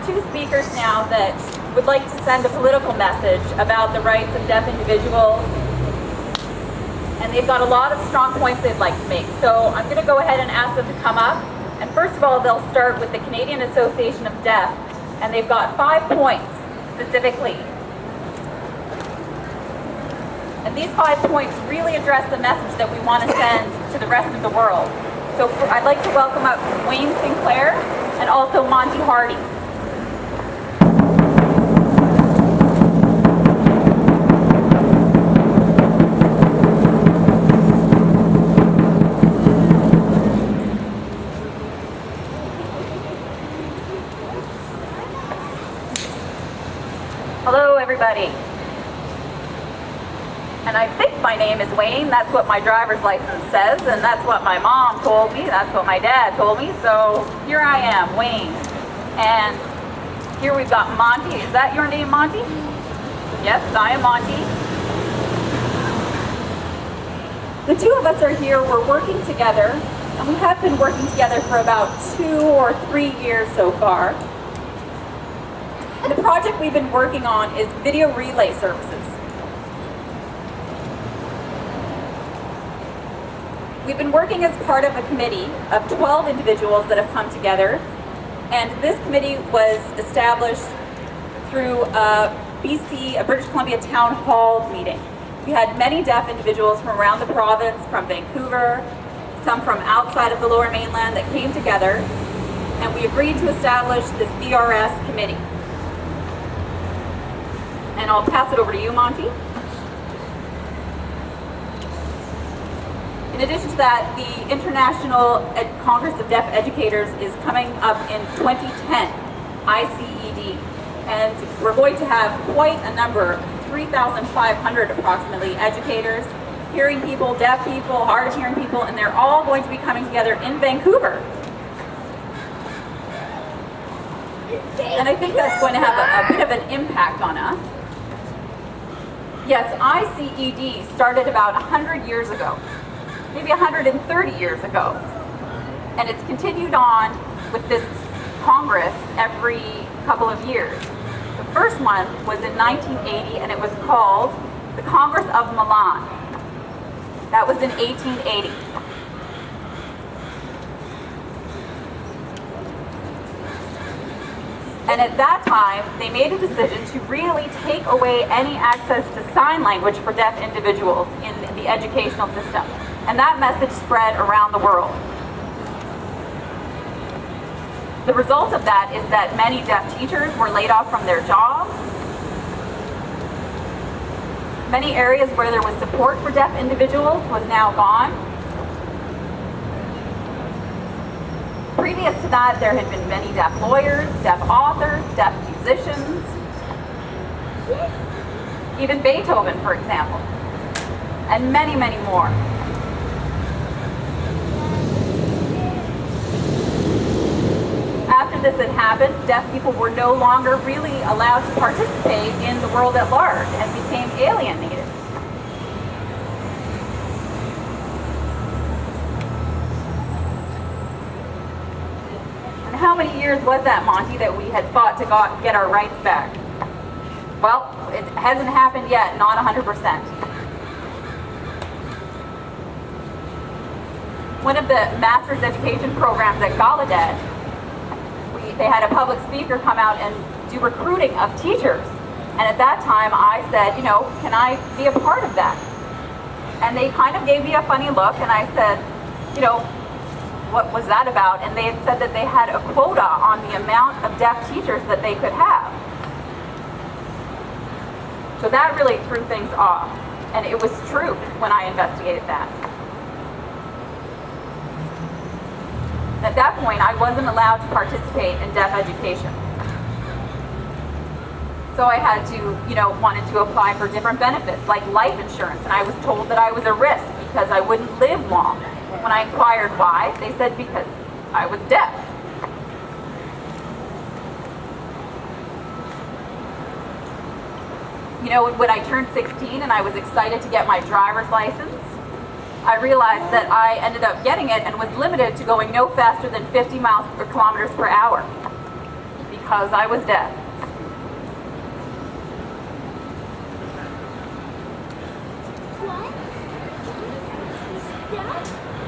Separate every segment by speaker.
Speaker 1: two speakers now that would like to send a political message about the rights of deaf individuals, and they've got a lot of strong points they'd like to make. So I'm going to go ahead and ask them to come up, and first of all they'll start with the Canadian Association of Deaf, and they've got 5 points specifically. And these 5 points really address the message that we want to send to the rest of the world. So I'd like to welcome up Wayne Sinclair and also Mante Hardy. Hello, everybody. And I think my name is Wayne. That's what my driver's license says, and that's what my mom told me. That's what my dad told me. So here I am, Wayne. And here we've got Mante. Is that your name, Mante? Yes, I am Mante. The two of us are here. We're working together, and we have been working together for about 2 or 3 years so far. And the project we've been working on is video relay services. We've been working as part of a committee of 12 individuals that have come together, and this committee was established through a British Columbia Town Hall meeting. We had many deaf individuals from around the province, from Vancouver, some from outside of the Lower Mainland that came together, and we agreed to establish this BRS committee. And I'll pass it over to you, Mante. In addition to that, the International Congress of Deaf Educators is coming up in 2010, ICED, and we're going to have quite a number, 3,500 approximately, educators, hearing people, deaf people, hard of hearing people, and they're all going to be coming together in Vancouver. And I think that's going to have a bit of an impact on us. Yes, ICED started about 100 years ago. Maybe 130 years ago. And it's continued on with this Congress every couple of years. The first one was in 1980, and it was called the Congress of Milan. That was in 1880. And at that time, they made a decision to really take away any access to sign language for deaf individuals in the educational system. And that message spread around the world. The result of that is that many deaf teachers were laid off from their jobs. Many areas where there was support for deaf individuals was now gone. Previous to that, there had been many deaf lawyers, deaf authors, deaf musicians, even Beethoven, for example, and many, many more. After this had happened, deaf people were no longer really allowed to participate in the world at large and became alienated. And how many years was that, Mante, that we had fought to get our rights back? Well, it hasn't happened yet, not 100%. One of the master's education programs at Gallaudet, they had a public speaker come out and do recruiting of teachers. And at that time I said, can I be a part of that? And they kind of gave me a funny look, and I said, what was that about? And they had said that they had a quota on the amount of deaf teachers that they could have. So that really threw things off. And it was true when I investigated that. At that point, I wasn't allowed to participate in deaf education. So I had to, wanted to apply for different benefits, like life insurance, and I was told that I was a risk because I wouldn't live long. When I inquired why, they said because I was deaf. When I turned 16 and I was excited to get my driver's license, I realized that I ended up getting it and was limited to going no faster than 50 kilometers per hour. because I was deaf.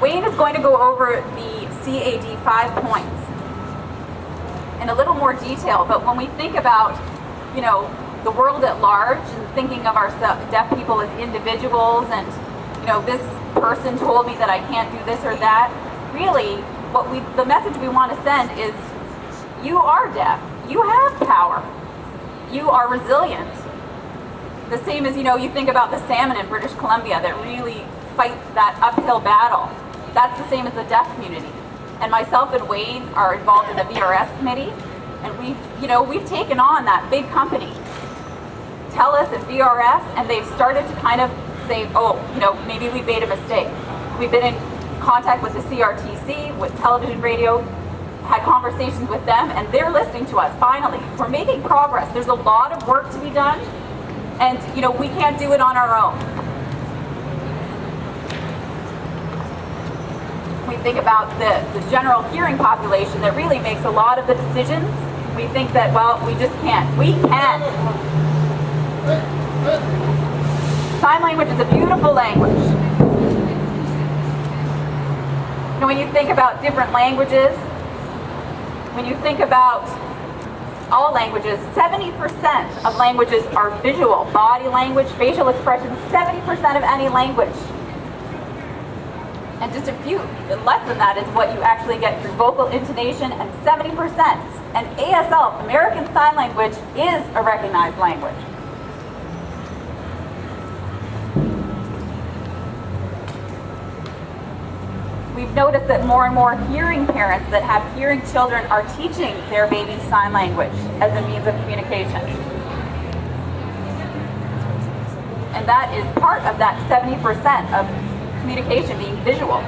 Speaker 1: Wayne is going to go over the CAD 5 points in a little more detail, but when we think about, you know, the world at large and thinking of our deaf people as individuals and, you know, this person told me that I can't do this or that, really the message we want to send is you are deaf, you have power, you are resilient. The same as, you know, you think about the salmon in British Columbia that really fight that uphill battle. That's the same as the deaf community. And myself and Wayne are involved in the VRS committee, and we've taken on that big company, TELUS and VRS, and they've started to kind of say, oh, you know, maybe we made a mistake. We've been in contact with the CRTC, with television, radio, had conversations with them, and they're listening to us. Finally, we're making progress. There's a lot of work to be done, and you know, we can't do it on our own. We think about the general hearing population that really makes a lot of the decisions. We think that, well, we just can't. We can. Sign language is a beautiful language. You know, when you think about different languages, when you think about all languages, 70% of languages are visual, body language, facial expression, 70% of any language. And just a few, less than that is what you actually get through vocal intonation, and 70%. And ASL, American Sign Language, is a recognized language. We've noticed that more and more hearing parents that have hearing children are teaching their babies sign language as a means of communication. And that is part of that 70% of communication being visual.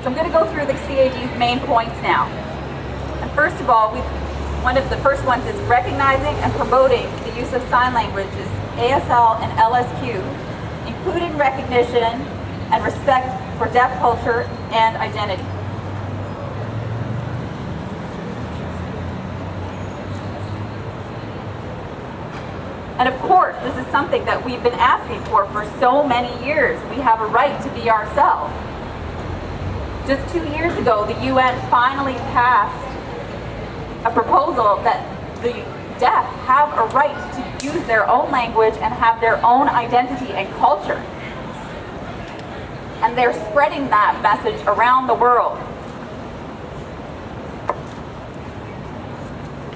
Speaker 1: So I'm going to go through the CAD's main points now. And first of all, one of the first ones is recognizing and promoting the use of sign languages, ASL and LSQ, including recognition and respect for deaf culture and identity. And of course, this is something that we've been asking for so many years. We have a right to be ourselves. Just 2 years ago, the UN finally passed a proposal that the deaf have a right to use their own language and have their own identity and culture. And they're spreading that message around the world.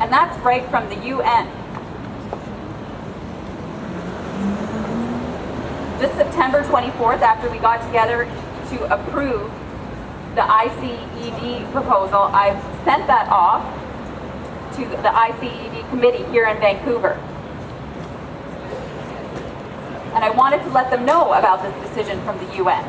Speaker 1: And that's right from the UN. Just September 24th, after we got together to approve the ICED proposal, I've sent that off to the ICED committee here in Vancouver. And I wanted to let them know about this decision from the UN.